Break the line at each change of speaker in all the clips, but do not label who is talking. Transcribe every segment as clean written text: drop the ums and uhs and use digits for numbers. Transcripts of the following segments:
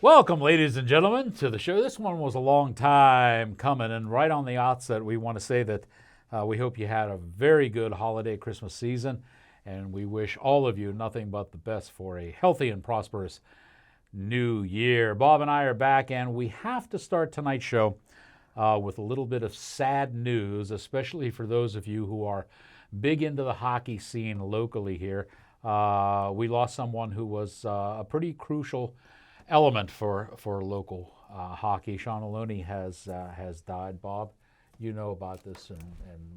Welcome, ladies and gentlemen, to the show. This one was a long time coming, and right on the outset, we want to say that we hope you had a very good holiday Christmas season, and we wish all of you nothing but the best for a healthy and prosperous new year. Bob and I are back, and we have to start tonight's show with a little bit of sad news, especially for those of you who are big into the hockey scene locally here. We lost someone who was a pretty crucial element for local hockey. Sean Maloney has died. Bob, you know about this and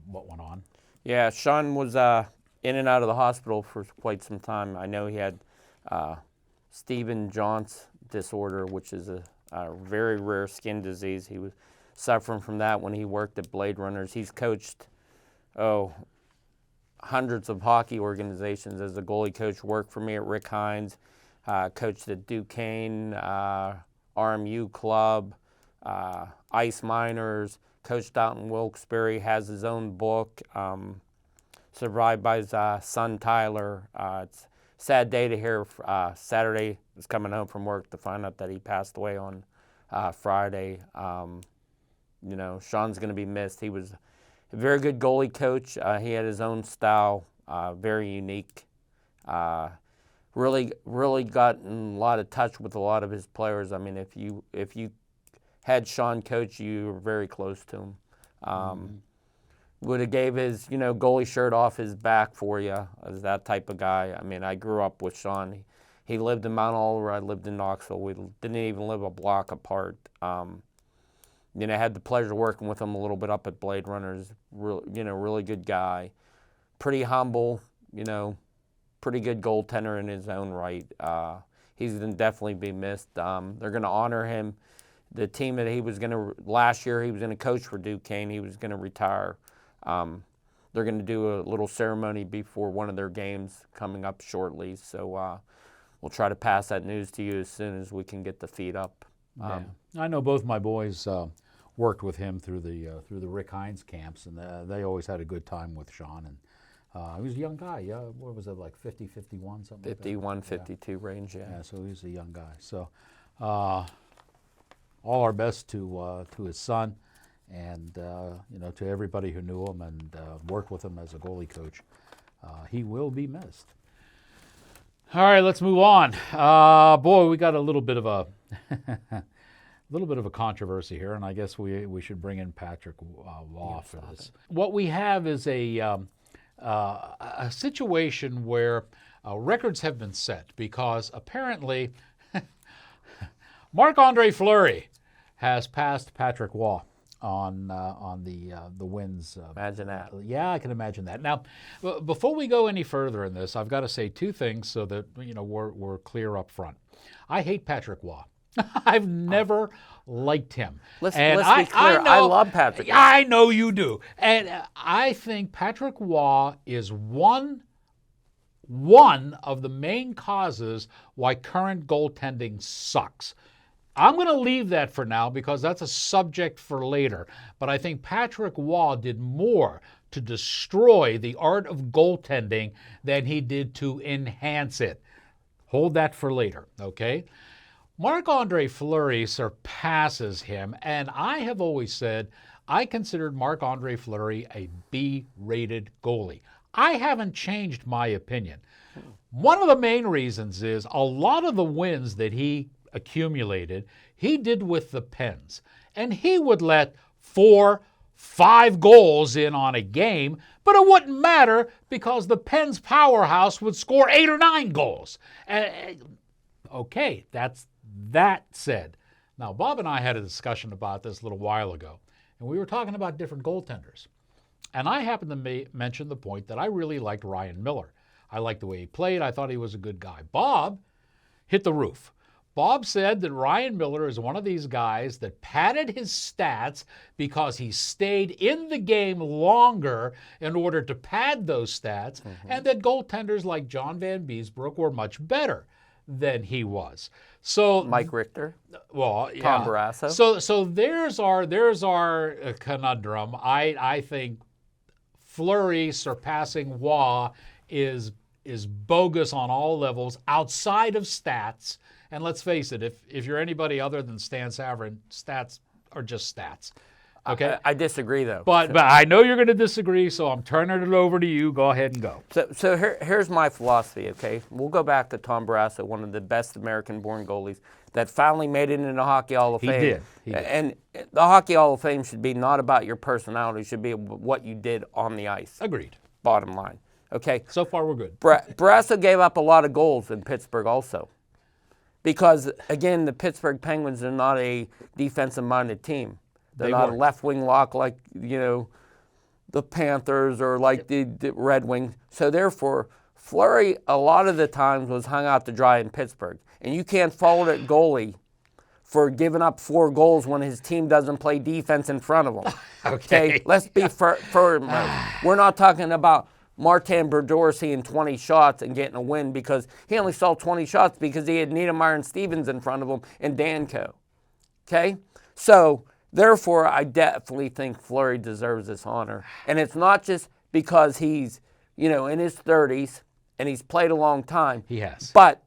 what went on.
Yeah, Sean was in and out of the hospital for quite some time. I know he had Stevens-John's disorder, which is a very rare skin disease. He was suffering from that when he worked at Blade Runners. He's coached, hundreds of hockey organizations as a goalie coach. Worked for me at Rick Hines. Coached at Duquesne, RMU Club, Ice Miners, coached out in Wilkes-Barre, has his own book, survived by his son Tyler. It's a sad day to hear. Saturday is coming home from work to find out that he passed away on Friday. Sean's going to be missed. He was a very good goalie coach. He had his own style, very unique. Really got in a lot of touch with a lot of his players. I mean, if you had Sean coach, you were very close to him. Would have gave his goalie shirt off his back for you, as that type of guy. I mean, I grew up with Sean. He lived in Mount Oliver. I lived in Knoxville. We didn't even live a block apart. I had the pleasure of working with him a little bit up at Blade Runners. Really good guy, pretty humble. Pretty good goaltender in his own right. He's going to definitely be missed. They're going to honor him. The team that he was going to, last year he was going to coach for Duquesne, he was going to retire. They're going to do a little ceremony before one of their games coming up shortly. So we'll try to pass that news to you as soon as we can get the feed up.
I know both my boys worked with him through the Rick Hines camps, and they always had a good time with Sean. And he was a young guy, yeah. What was it, like 50, 51, something
51,
like that?
52 range, yeah.
Yeah, so he was a young guy. So all our best to his son and, to everybody who knew him and worked with him as a goalie coach. He will be missed. All right, let's move on. Boy, we got a little bit of a controversy here, and I guess we should bring in Patrick Waugh for this. What we have is a situation where records have been set because apparently Marc-Andre Fleury has passed Patrick Waugh on the wins.
Imagine that.
Yeah, I can imagine that. Now, before we go any further in this, I've got to say two things so that we're clear up front. I hate Patrick Waugh. I've never liked him.
Let's be clear. I love Patrick Waugh.
I know you do. And I think Patrick Waugh is one of the main causes why current goaltending sucks. I'm going to leave that for now because that's a subject for later. But I think Patrick Waugh did more to destroy the art of goaltending than he did to enhance it. Hold that for later, okay? Marc-Andre Fleury surpasses him, and I have always said I considered Marc-Andre Fleury a B-rated goalie. I haven't changed my opinion. One of the main reasons is a lot of the wins that he accumulated, he did with the Pens, and he would let 4, 5 goals in on a game, but it wouldn't matter because the Pens powerhouse would score 8 or 9 goals. Okay, that's that said. Now, Bob and I had a discussion about this a little while ago, and we were talking about different goaltenders. And I happened to mention the point that I really liked Ryan Miller. I liked the way he played. I thought he was a good guy. Bob hit the roof. Bob said that Ryan Miller is one of these guys that padded his stats because he stayed in the game longer in order to pad those stats, and that goaltenders like John Van Beesbrook were much better than he was. So
Mike Richter.
Well, yeah.
Tom Barrasso.
So there's our conundrum. I think Fleury surpassing Waugh is bogus on all levels outside of stats And let's face it, if you're anybody other than Stan Savran, stats are just stats. Okay?
I disagree, though.
But I know you're going to disagree, so I'm turning it over to you. Go ahead and go.
So here's my philosophy, okay? We'll go back to Tom Barrasso, one of the best American-born goalies that finally made it into the Hockey Hall of Fame.
He did.
And the Hockey Hall of Fame should be not about your personality. It should be what you did on the ice.
Agreed.
Bottom line, okay?
So far, we're good.
Barrasso gave up a lot of goals in Pittsburgh also. Because, again, the Pittsburgh Penguins are not a defensive-minded team. They're not a left-wing lock like, the Panthers or like the Red Wings. So, therefore, Fleury a lot of the times was hung out to dry in Pittsburgh. And you can't fault that goalie for giving up 4 goals when his team doesn't play defense in front of him.
Okay.
Let's be firm. We're not talking about Martin Brodeur seeing 20 shots and getting a win because he only saw 20 shots because he had Niedermayer and Stevens in front of him and Danko. Okay? So, therefore, I definitely think Fleury deserves this honor. And it's not just because he's, in his 30s and he's played a long time.
He has.
But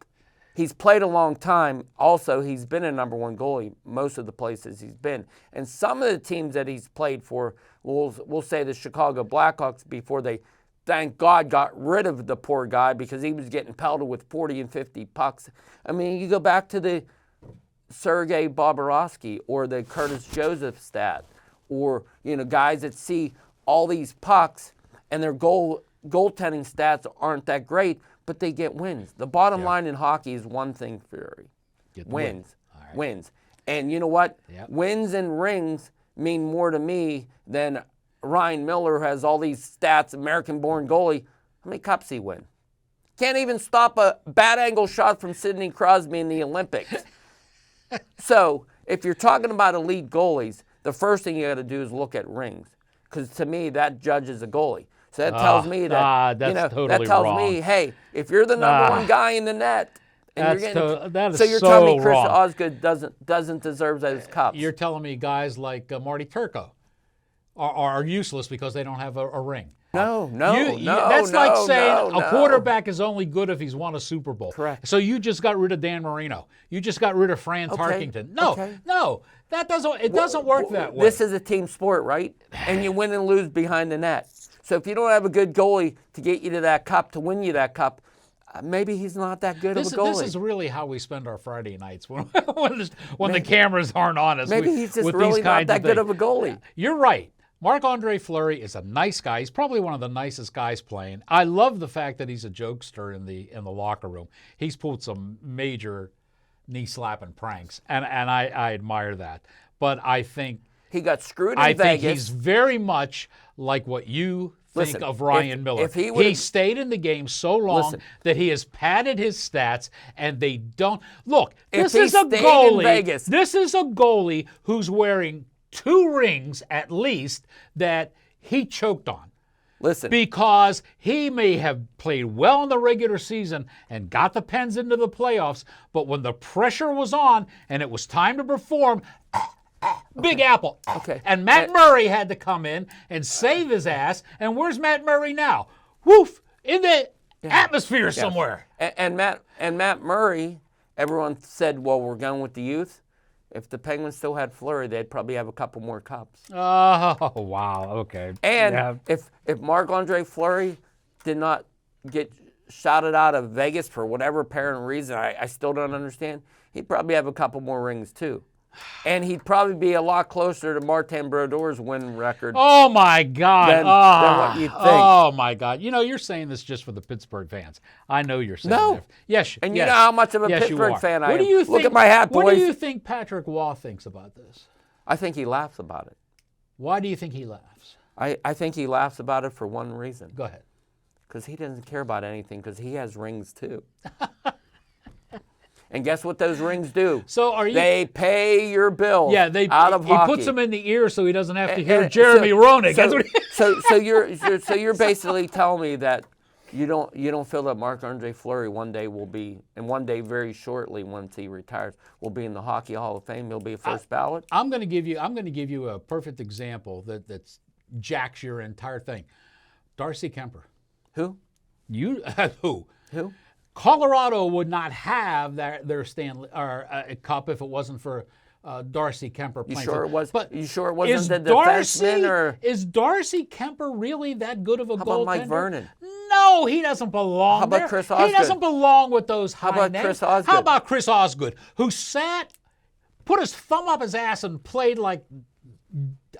he's played a long time. Also, he's been a number 1 goalie most of the places he's been. And some of the teams that he's played for, we'll say the Chicago Blackhawks before they, thank God, got rid of the poor guy because he was getting pelted with 40 and 50 pucks. I mean, you go back to the Sergei Bobrovsky or the Curtis Joseph stat or, guys that see all these pucks and their goaltending stats aren't that great, but they get wins. The bottom line in hockey is one thing, Fury. Wins.
Right.
Wins. And you know what?
Yep.
Wins and rings mean more to me than Ryan Miller, who has all these stats, American-born goalie. How many cups he win? Can't even stop a bad angle shot from Sidney Crosby in the Olympics. So, if you're talking about elite goalies, the first thing you got to do is look at rings, because to me that judges a goalie. So that tells me that
totally
that tells
wrong.
me, hey, if you're the number 1 guy in the net, and
that is
so you're telling me Chris
wrong.
Osgood doesn't deserve those cups.
You're telling me guys like Marty Turco are useless because they don't have a ring.
No.
That's like saying a quarterback is only good if he's won a Super Bowl.
Correct.
So you just got rid of Dan Marino. You just got rid of Fran Tarkington. No, that doesn't work that way.
This is a team sport, right? And you win and lose behind the net. So if you don't have a good goalie to get you to that cup, to win you that cup, maybe he's not that good of a goalie.
This is really how we spend our Friday nights when the cameras aren't on us.
Maybe he's just really not that good of a goalie.
You're right. Marc-Andre Fleury is a nice guy. He's probably one of the nicest guys playing. I love the fact that he's a jokester in the locker room. He's pulled some major knee-slapping pranks, and I admire that. But I think
he got screwed in Vegas.
I think he's very much like what you think of Ryan Miller.
If
he stayed in the game so long that he has padded his stats, and they don't look. This is a goalie. This is a goalie who's wearing 2 rings at least that he choked on.
Listen.
Because he may have played well in the regular season and got the Pens into the playoffs, but when the pressure was on and it was time to perform, Big Apple.
Okay.
And Matt Murray had to come in and save his ass. And where's Matt Murray now? Woof! In the atmosphere somewhere.
And Matt Murray, everyone said, well, we're going with the youth. If the Penguins still had Fleury, they'd probably have a couple more cups.
Oh, wow. Okay.
And if Marc-Andre Fleury did not get shouted out of Vegas for whatever apparent reason, I still don't understand, he'd probably have a couple more rings too. And he'd probably be a lot closer to Martin Brodeur's win record.
Oh, my God.
Than what you'd think.
Oh, my God. You're saying this just for the Pittsburgh fans. I know you're saying that. Yes.
And you know how much of a Pittsburgh fan I am. Look at my hat, boys.
What do you think Patrick Waugh thinks about this?
I think he laughs about it.
Why do you think he laughs?
I think he laughs about it for one reason.
Go ahead.
Because he doesn't care about anything, because he has rings too. And guess what those rings do?
So
they pay your bills.
Yeah,
out of hockey.
He puts them in the ear so he doesn't have to hear Jeremy Roenick.
So you're basically telling me that you don't feel that Marc-Andre Fleury one day will be, and one day very shortly once he retires, will be in the Hockey Hall of Fame. He'll be a first ballot.
I'm going to give you a perfect example that jacks your entire thing. Darcy Kemper.
Who?
Who?
Who?
Colorado would not have their Stanley or Cup if it wasn't for Darcy Kemper
You
playing.
sure
for,
it was?
But
You sure it
is
wasn't the defenseman or
Is Darcy Kemper really that good of a
how
goaltender?
about Mike Vernon?
No, he doesn't belong
How about
there.
Chris
He
Osgood?
doesn't belong with those high
about
names.
Chris Osgood?
How about Chris Osgood, who put his thumb up his ass and played like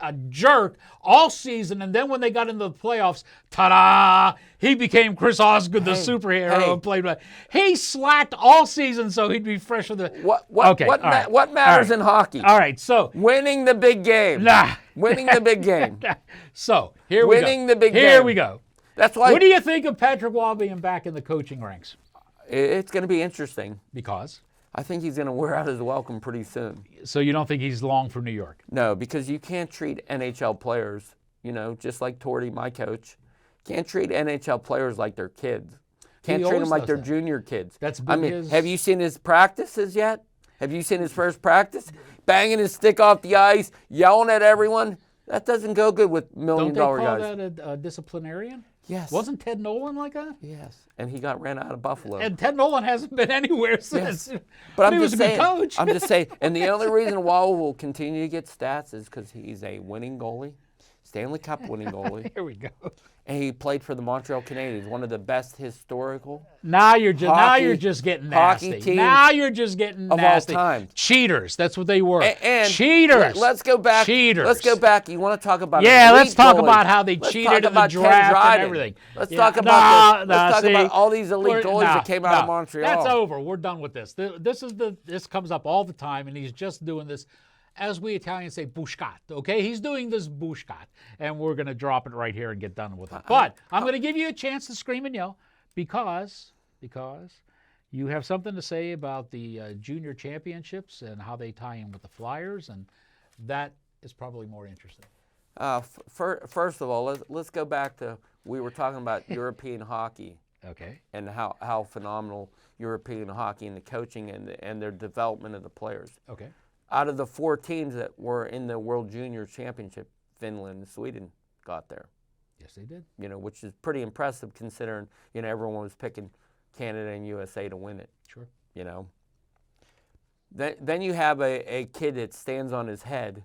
a jerk all season, and then when they got into the playoffs, ta-da! He became Chris Osgood, the superhero, and played. He slacked all season, so he'd be fresh for the.
What matters in hockey?
All right, so
winning the big game. Winning the big game.
So here we go.
Winning the big
Here
game.
we go.
That's why.
What do you think of Patrick Waugh being back in the coaching ranks?
It's going to be interesting.
Because?
I think he's going to wear out his welcome pretty soon.
So you don't think he's long for New York?
No, because you can't treat NHL players, just like Torty, my coach, can't treat NHL players like they're kids. Can't treat them like they're junior kids.
That's been
have you seen his practices yet? Have you seen his first practice? Banging his stick off the ice, yelling at everyone. That doesn't go good with million-dollar guys.
Don't they call that a disciplinarian?
Yes.
Wasn't Ted Nolan like that?
Yes. And he got ran out of Buffalo.
And Ted Nolan hasn't been anywhere since.
Yes. But
he was a good coach.
I'm just saying. And the only reason Waugh will continue to get stats is because he's a winning goalie, Stanley Cup winning goalie.
Here we go.
And he played for the Montreal Canadiens, one of the best historical.
Now you're just getting nasty.
Teams
now you're just getting nasty.
Of all time.
Cheaters. That's what they were.
And
cheaters.
Let's go back.
Cheaters.
Let's go back. You want to talk about
let's talk
goalie.
about how they cheated in the draft and everything.
Let's talk about all these elite goalies that came out of Montreal.
That's over. We're done with this. This comes up all the time, and he's just doing this. As we Italians say, bushcat, okay? He's doing this bushcat, and we're going to drop it right here and get done with it. But I'm going to give you a chance to scream and yell because you have something to say about the junior championships and how they tie in with the Flyers, and that is probably more interesting.
First of all, let's go back to we were talking about European hockey.
Okay.
And how phenomenal European hockey and the coaching and their development of the players.
Okay.
Out of the 4 teams that were in the World Junior Championship, Finland and Sweden got there.
Yes, they did.
Which is pretty impressive considering, everyone was picking Canada and USA to win it.
Sure.
Then you have a kid that stands on his head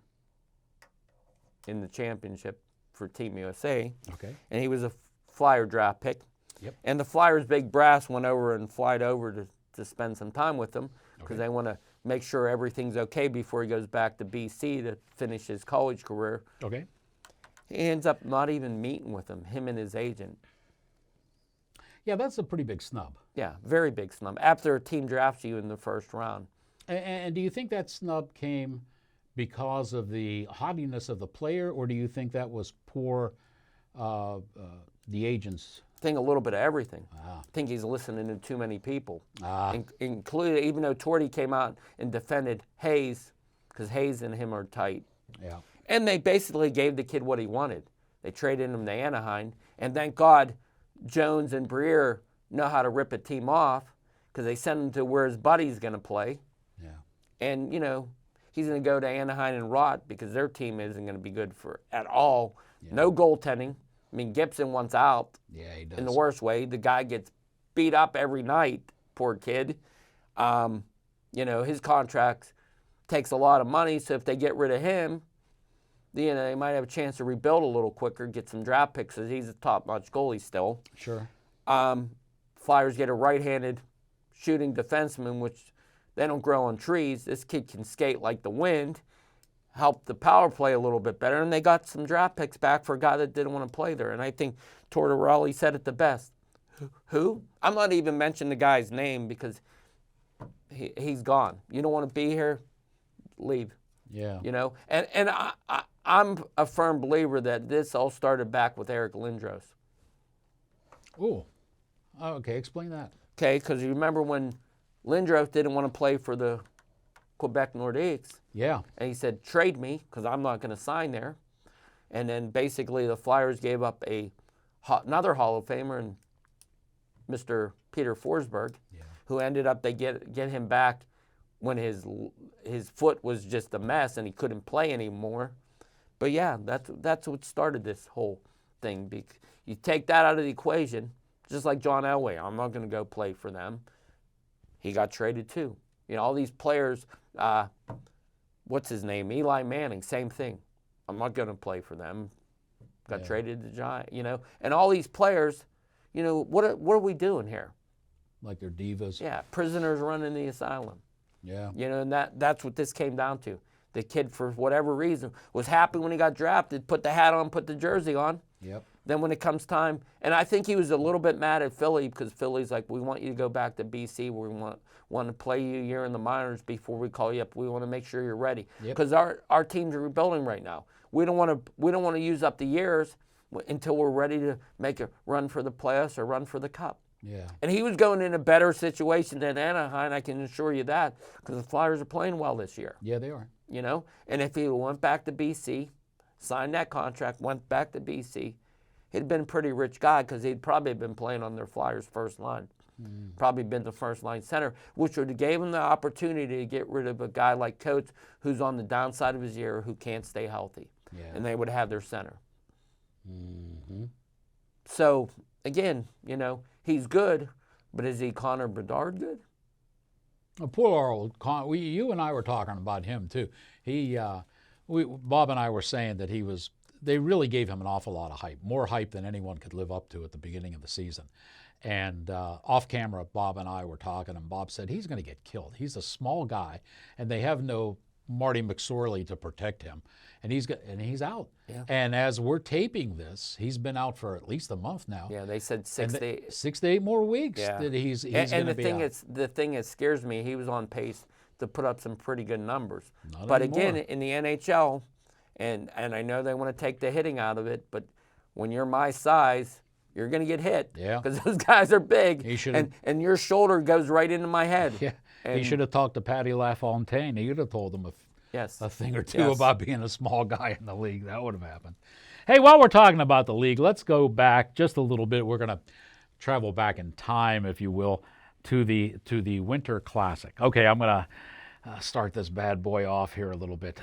in the championship for Team USA.
Okay.
And he was a Flyer draft pick.
Yep.
And the Flyers' big brass went over and flied over to spend some time with him because they want to make sure everything's okay before he goes back to BC to finish his college career.
Okay.
He ends up not even meeting with him and his agent.
Yeah, that's a pretty big snub.
Yeah, very big snub. After a team drafts you in the first round.
And do you think that snub came because of the haughtiness of the player, or do you think that was poor the agents?
I think a little bit of everything.
Ah.
I think he's listening to too many people.
Ah.
Including, even though Torty came out and defended Hayes, because Hayes and him are tight.
Yeah.
And they basically gave the kid what he wanted. They traded him to Anaheim, and thank God Jones and Briere know how to rip a team off because they send him to where his buddy's going to play.
Yeah.
And, he's going to go to Anaheim and rot because their team isn't going to be good at all. Yeah. No goaltending. I mean, Gibson wants out.
Yeah, he does.
In the worst way. The guy gets beat up every night, poor kid. His contract takes a lot of money, so if they get rid of him, they might have a chance to rebuild a little quicker, get some draft picks, because he's a top-notch goalie still.
Sure.
Flyers get a right-handed shooting defenseman, which they don't grow on trees. This kid can skate like the wind, help the power play a little bit better, and they got some draft picks back for a guy that didn't want to play there. And I think Tortorelli said it the best. Who? I'm not even mentioning the guy's name because he's gone. You don't want to be here? Leave.
Yeah.
And I'm a firm believer that this all started back with Eric Lindros.
Oh, okay. Explain that.
Okay, because you remember when Lindros didn't want to play for the Quebec Nordiques.
Yeah.
And he said, trade me because I'm not going to sign there. And then basically the Flyers gave up another Hall of Famer, and Mr. Peter Forsberg, who ended up, they get him back when his foot was just a mess and he couldn't play anymore. But yeah, that's what started this whole thing. You take that out of the equation, Just like John Elway, I'm not going to go play for them. He got traded too. All these players, what's his name? Eli Manning, same thing. I'm not going to play for them. Got traded to Giants, And all these players, what are we doing here?
Like they're divas.
Yeah, prisoners running the asylum.
Yeah.
And that's what this came down to. The kid, for whatever reason, was happy when he got drafted, put the hat on, put the jersey on.
Yep.
Then when it comes time, and I think he was a little bit mad at Philly because Philly's like, we want you to go back to BC. We want to play you a year in the minors before we call you up. We want to make sure you're ready because our teams are rebuilding right now. We don't want to use up the years until we're ready to make a run for the playoffs or run for the cup.
Yeah.
And he was going in a better situation than Anaheim, I can assure you that, because the Flyers are playing well this year.
Yeah, they are.
And if he went back to BC, signed that contract, went back to BC, he'd been a pretty rich guy because he'd probably been playing on their Flyers first line. Probably been the first line center, which would have gave him the opportunity to get rid of a guy like Coates who's on the downside of his year who can't stay healthy.
Yeah.
And they would have their center.
Mm-hmm.
So, again, he's good, but is he Connor Bedard good?
Poor old you and I were talking about him too. Bob and I were saying that they really gave him an awful lot of hype, more hype than anyone could live up to at the beginning of the season. And off camera, Bob and I were talking, and Bob said he's going to get killed. He's a small guy, and they have no Marty McSorley to protect him, and he's out.
Yeah.
And as we're taping this, he's been out for at least a month now.
Yeah, they said 6 to 8.
6 to 8 more weeks that he's going to be out.
The thing that scares me, he was on pace to put up some pretty good numbers.
Not
but
anymore.
again, in the NHL, and I know they want to take the hitting out of it, but when you're my size, you're going to get hit.
Yeah.
Because those guys are big.
He should've-
and your shoulder goes right into my head.
Yeah.
And,
He should have talked to Patty LaFontaine. He would have told him a thing or two
Yes.
about being a small guy in the league. That would have happened. Hey, while we're talking about the league, let's go back just a little bit. We're going to travel back in time, if you will, to the Winter Classic. Okay, I'm going to start this bad boy off here a little bit.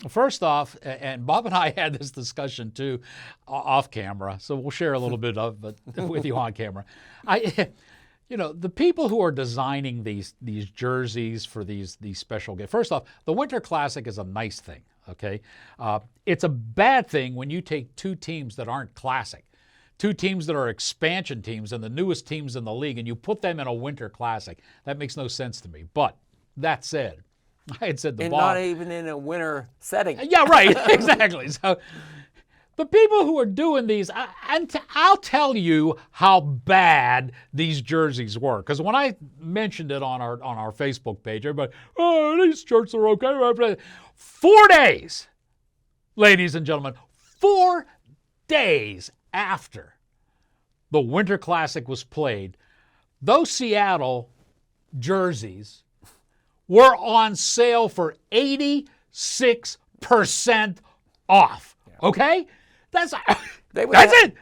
First off, and Bob and I had this discussion too off camera, so we'll share a little bit of it with you on camera. The people who are designing these jerseys for these special games. First off, the Winter Classic is a nice thing, okay? It's a bad thing when you take two teams that aren't classic, two teams that are expansion teams and the newest teams in the league, and you put them in a Winter Classic. That makes no sense to me. But that said, I had said to
and
Bob,
not even in a winter setting.
yeah, right, exactly. So the people who are doing these, I'll tell you how bad these jerseys were. Because when I mentioned it on our Facebook page, everybody, oh, these shirts are okay. 4 days, ladies and gentlemen, 4 days after the Winter Classic was played, those Seattle jerseys were on sale for 86% off. Okay? That's it.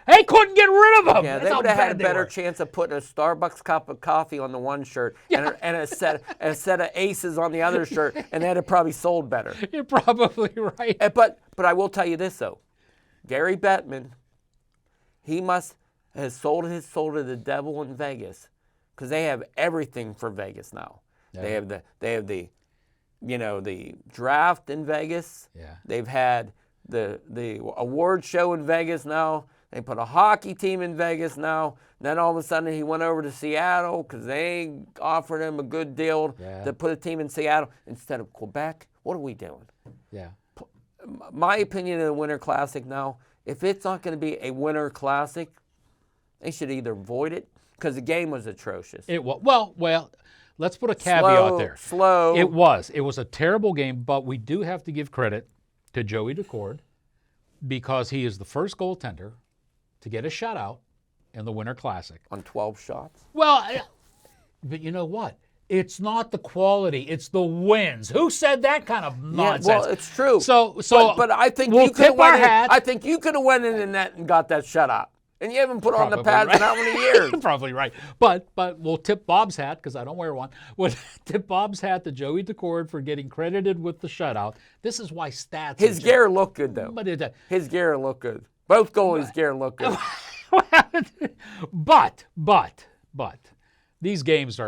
They couldn't get rid of them.
Yeah,
That's
they
how
would have had a
bad they
better
were.
chance of putting a Starbucks cup of coffee on the one shirt and a set of aces on the other shirt, and they'd have probably sold better.
You're probably right.
But I will tell you this though, Gary Bettman, he must have sold his soul to the devil in Vegas, because they have everything for Vegas now.
Yeah.
They have the draft in Vegas.
Yeah.
They've had the award show in Vegas now. They put a hockey team in Vegas now. Then all of a sudden he went over to Seattle because they offered him a good deal to put a team in Seattle instead of Quebec. What are we doing?
Yeah.
My opinion of the Winter Classic now, if it's not going to be a Winter Classic, they should either void it, because the game was atrocious.
It was well. Let's put a caveat there.
Slow.
It was a terrible game, but we do have to give credit to Joey Daccord, because he is the first goaltender to get a shutout in the Winter Classic.
On 12 shots.
Well, but you know what? It's not the quality; it's the wins. Who said that kind of nonsense?
Yeah, well, it's true.
So,
but I think
we'll
you could have
tip our
went in.
hat.
I think you could have went in the net and got that shutout. And you haven't put on the
Probably
pads
right.
in how many years?
You're probably right. But we'll tip Bob's hat, because I don't wear one. We'll tip Bob's hat to Joey Daccord for getting credited with the shutout. This is why stats.
His gear looked good, though.
But
His gear looked good. Both goalies' gear looked good.
but these games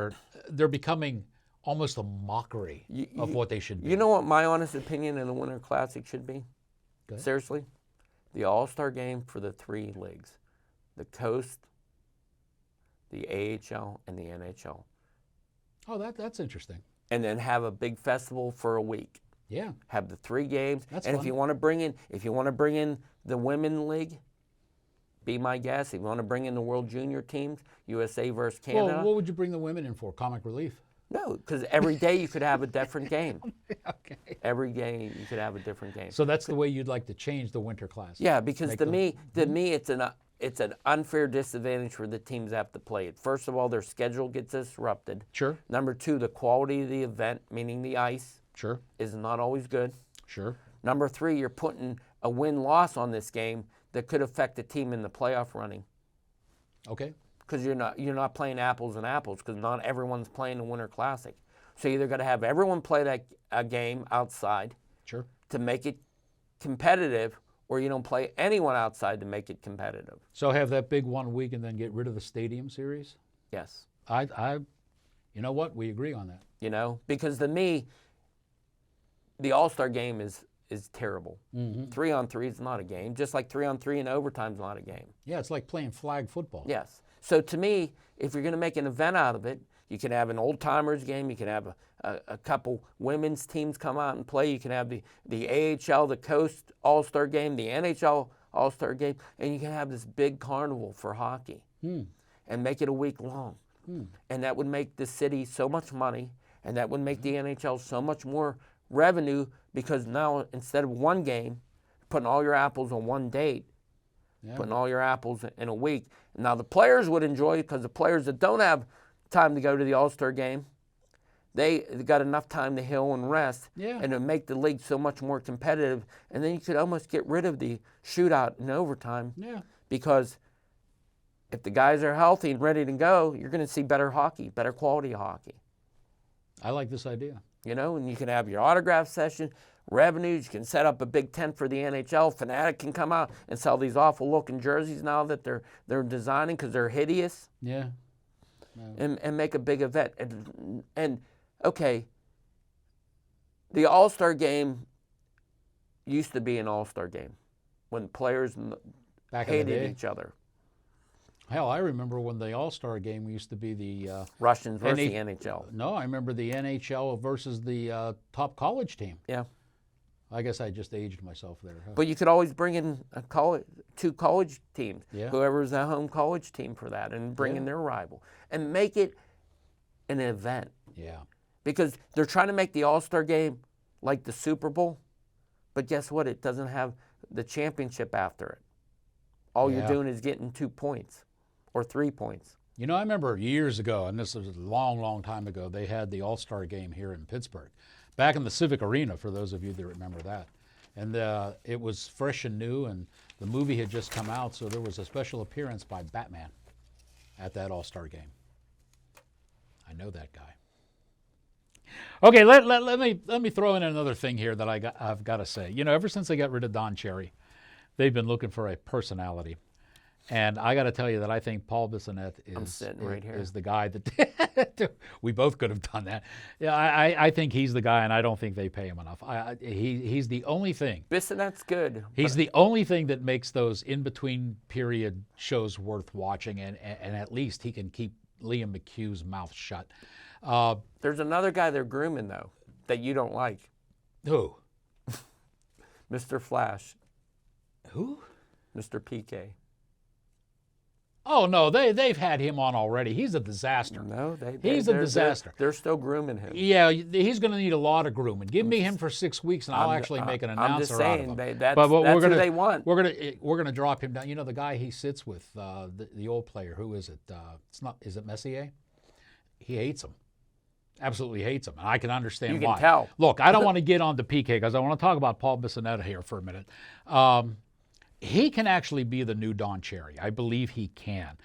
they're becoming almost a mockery of what they should be.
You know what my honest opinion in the Winter Classic should be?
Go ahead.
Seriously? The All-Star game for the 3 leagues. The Coast, the AHL, and the NHL.
Oh, that's interesting.
And then have a big festival for a week.
Yeah.
Have the 3 games.
That's
and
fun.
if you want to bring in the women league, be my guest. If you want to bring in the World Junior teams, USA versus Canada.
Well, what would you bring the women in for? Comic relief?
No, because every day you could have a different game.
Okay.
Every game you could have a different game.
So that's the way you'd like to change the Winter Classic.
Yeah, because
Make
to
them-
me, it's an unfair disadvantage for the teams that have to play it. First of all, their schedule gets disrupted.
Sure.
Number 2, the quality of the event, meaning the ice,
Sure.
is not always good.
Sure.
Number 3, you're putting a win-loss on this game that could affect the team in the playoff running.
Okay.
Because you're not playing apples and apples, because not everyone's playing the Winter Classic. So you either got to have everyone play a game outside
Sure.
to make it competitive, or you don't play anyone outside to make it competitive.
So have that big 1 week and then get rid of the stadium series?
Yes.
You know what? We agree on that.
Because to me, the All-Star game is terrible.
Mm-hmm.
3-on-3 is not a game, just like 3-on-3 in overtime is not a game.
Yeah, it's like playing flag football.
Yes. So to me, if you're going to make an event out of it, you can have an old-timers game, you can have a couple women's teams come out and play, you can have the AHL, the Coast All-Star game, the NHL All-Star game, and you can have this big carnival for hockey and make it a week long. And that would make the city so much money, and that would make the NHL so much more revenue, because now instead of one game, putting all your apples on one date, putting all your apples in a week. Now the players would enjoy it, because the players that don't have time to go to the All-Star game, they got enough time to heal and rest,
Yeah.
and to make the league so much more competitive. And then you could almost get rid of the shootout in overtime,
Yeah.
because if the guys are healthy and ready to go, you're going to see better hockey, better quality hockey.
I like this idea.
And you can have your autograph session, revenues. You can set up a big tent for the NHL. Fanatic can come out and sell these awful looking jerseys now that they're designing, because they're hideous,
Yeah.
and make a big event. And okay, the All-Star game used to be an All-Star game when players
Back in the
hated
day.
each other.
Hell, I remember when the All-Star game used to be the
Russians versus the
NH
NHL.
No, I remember the NHL versus the top college team.
Yeah.
I guess I just aged myself there. Huh?
But you could always bring in two college teams,
Yeah.
whoever's the home college team for that, and bring in their rival, and make it an event.
Yeah.
Because they're trying to make the All-Star game like the Super Bowl, but guess what? It doesn't have the championship after it. All you're
Yeah.
doing is getting 2 points or 3 points.
You know, I remember years ago, and this was a long, long time ago, they had the All-Star game here in Pittsburgh, back in the Civic Arena, for those of you that remember that. And it was fresh and new, and the movie had just come out, so there was a special appearance by Batman at that All-Star game. I know that guy. Okay, let me throw in another thing here that I've got to say. You know, ever since they got rid of Don Cherry, they've been looking for a personality. And I got to tell you that I think Paul Bissonnette is the guy that we both could have done that. Yeah, I think he's the guy, and I don't think they pay him enough. He's the only thing.
Bissonnette's good.
He's the only thing that makes those in-between period shows worth watching, and at least he can keep Liam McHugh's mouth shut.
There's another guy they're grooming, though, that you don't like.
Who?
Mr. Flash.
Who?
Mr. PK.
Oh, no, they've had him on already. He's a disaster.
No,
He's a disaster.
They're still grooming him.
Yeah, he's going to need a lot of grooming. Give me him for 6 weeks, and I'll actually make an announcer
I'm just
out
saying,
of him.
that's
we're
who they want.
We're gonna drop him down. You know, the guy he sits with, the old player. Who is it? Is it Messier? He hates him. Absolutely hates him, and I can understand
You can
why.
tell.
Look, I don't want to get on to PK because I want to talk about Paul Bissonnette here for a minute. He can actually be the new Don Cherry. I believe he can.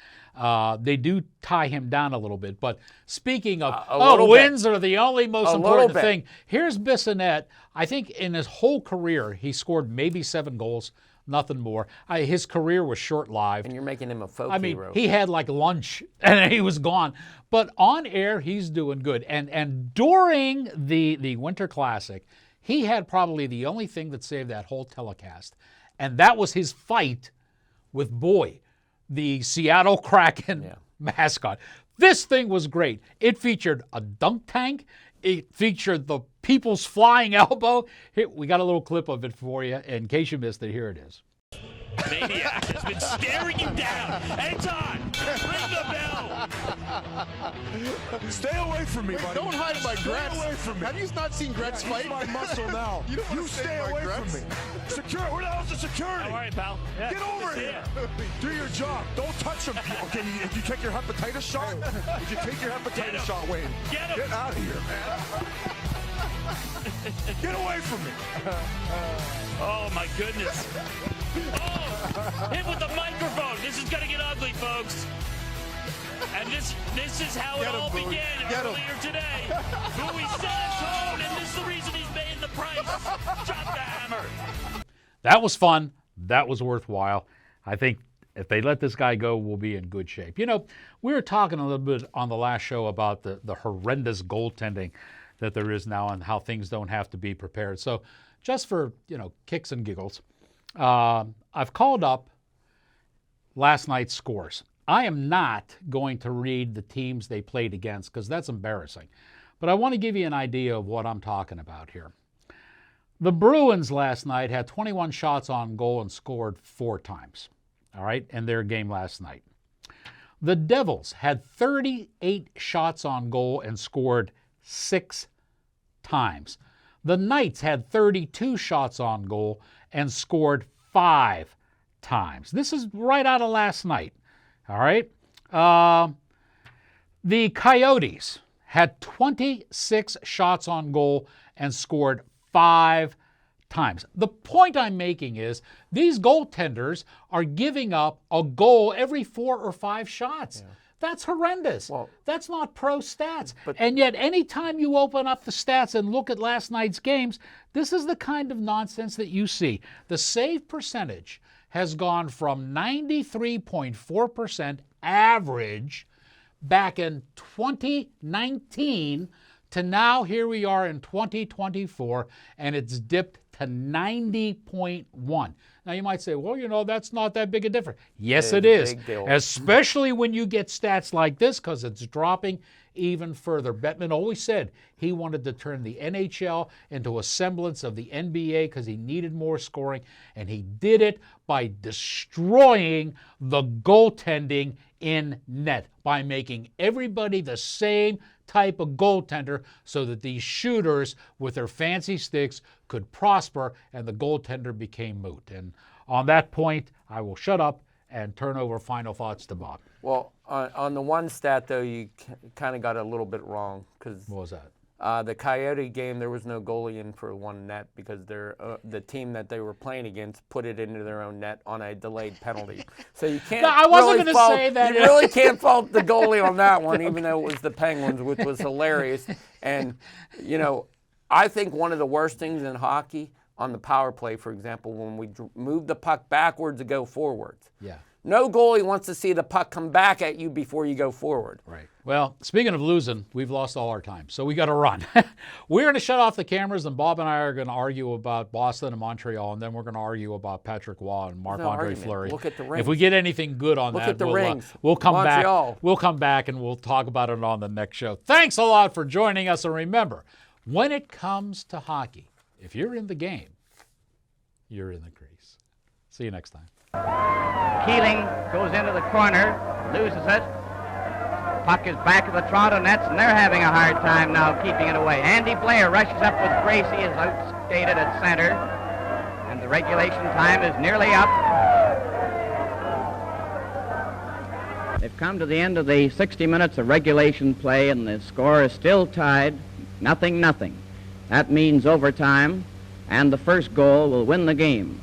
They do tie him down a little bit. But speaking of, wins are the only most important thing. Here's Bissonnette. I think in his whole career, he scored maybe 7 goals. nothing more. His career was short-lived.
And you're making him a folk
I mean,
hero.
he had like lunch and he was gone. But on air, he's doing good. And during the Winter Classic, he had probably the only thing that saved that whole telecast, and that was his fight with Boy, the Seattle Kraken mascot. This thing was great. It featured a dunk tank. It featured the People's Flying Elbow. Here, we got a little clip of it for you. In case you missed it, here it is.
Maniac has been staring you down. Anton, ring the bell.
Stay away from me, buddy.
Don't hide my Gretz.
Stay away from me.
Have you not seen Gretz fight?
My muscle now.
You don't want
You
to
stay
my
away
Gretz?
from me. Security. Where the hell's the security?
All right, pal. Yeah,
Get over
good to see
here.
ya.
Do your job. Don't touch him. Okay, did you take your hepatitis shot? Did you take your
Get
hepatitis
him.
shot, Wayne?
Get him.
Get out of here, man. Get away from me.
Oh, my goodness. Oh, hit with the microphone. This is going to get ugly, folks. And this is how it
Get him,
all
Bowie.
began
Get him.
earlier today. Bowie set a tone, and this is the reason he's paying the price. Drop the hammer.
That was fun. That was worthwhile. I think if they let this guy go, we'll be in good shape. You know, we were talking a little bit on the last show about the horrendous goaltending that there is now and how things don't have to be prepared. So just for, kicks and giggles, I've called up last night's scores. I am not going to read the teams they played against because that's embarrassing. But I want to give you an idea of what I'm talking about here. The Bruins last night had 21 shots on goal and scored 4 times, all right, in their game last night. The Devils had 38 shots on goal and scored 6 times. The Knights had 32 shots on goal and scored 5 times. This is right out of last night, all right? The Coyotes had 26 shots on goal and scored 5 times. The point I'm making is these goaltenders are giving up a goal every 4 or 5 shots. Yeah. That's horrendous.
Well,
that's not pro stats. And yet anytime you open up the stats and look at last night's games, this is the kind of nonsense that you see. The save percentage has gone from 93.4% average back in 2019 to now here we are in 2024, and it's dipped to 90.1. Now you might say, well, that's not that big a difference. Yes, it is.
Big deal.
Especially when you get stats like this because it's dropping even further. Bettman always said he wanted to turn the NHL into a semblance of the NBA because he needed more scoring, and he did it by destroying the goaltending in net, by making everybody the same type of goaltender so that these shooters with their fancy sticks could prosper and the goaltender became moot. And on that point, I will shut up and turn over final thoughts to Bob.
Well, on the one stat, though, you kind of got it a little bit wrong. Cause,
what was that?
The Coyote game, there was no goalie in for one net because the team that they were playing against put it into their own net on a delayed penalty. So you can't.
No, I wasn't
really
going to say that.
You really can't fault the goalie on that one, even though it was the Penguins, which was hilarious. And I think one of the worst things in hockey on the power play, for example, when we move the puck backwards to go forwards.
Yeah.
No goalie wants to see the puck come back at you before you go forward.
Right. Well, speaking of losing, we've lost all our time, so we got to run. We're going to shut off the cameras, and Bob and I are going to argue about Boston and Montreal, and then we're going to argue about Patrick Waugh and Marc-Andre Fleury.
Look at the rings.
If we get anything good on
Look
that,
at the rings.
we'll come
Montreal.
back. We'll come back and we'll talk about it on the next show. Thanks a lot for joining us, and remember, when it comes to hockey, if you're in the game, you're in the crease. See you next time.
Keeling goes into the corner, loses it. Puck is back of the Toronto nets, and they're having a hard time now keeping it away. Andy Blair rushes up with Gracie, is outskated at center, and the regulation time is nearly up. They've come to the end of the 60 minutes of regulation play, and the score is still tied, 0-0. That means overtime, and the first goal will win the game.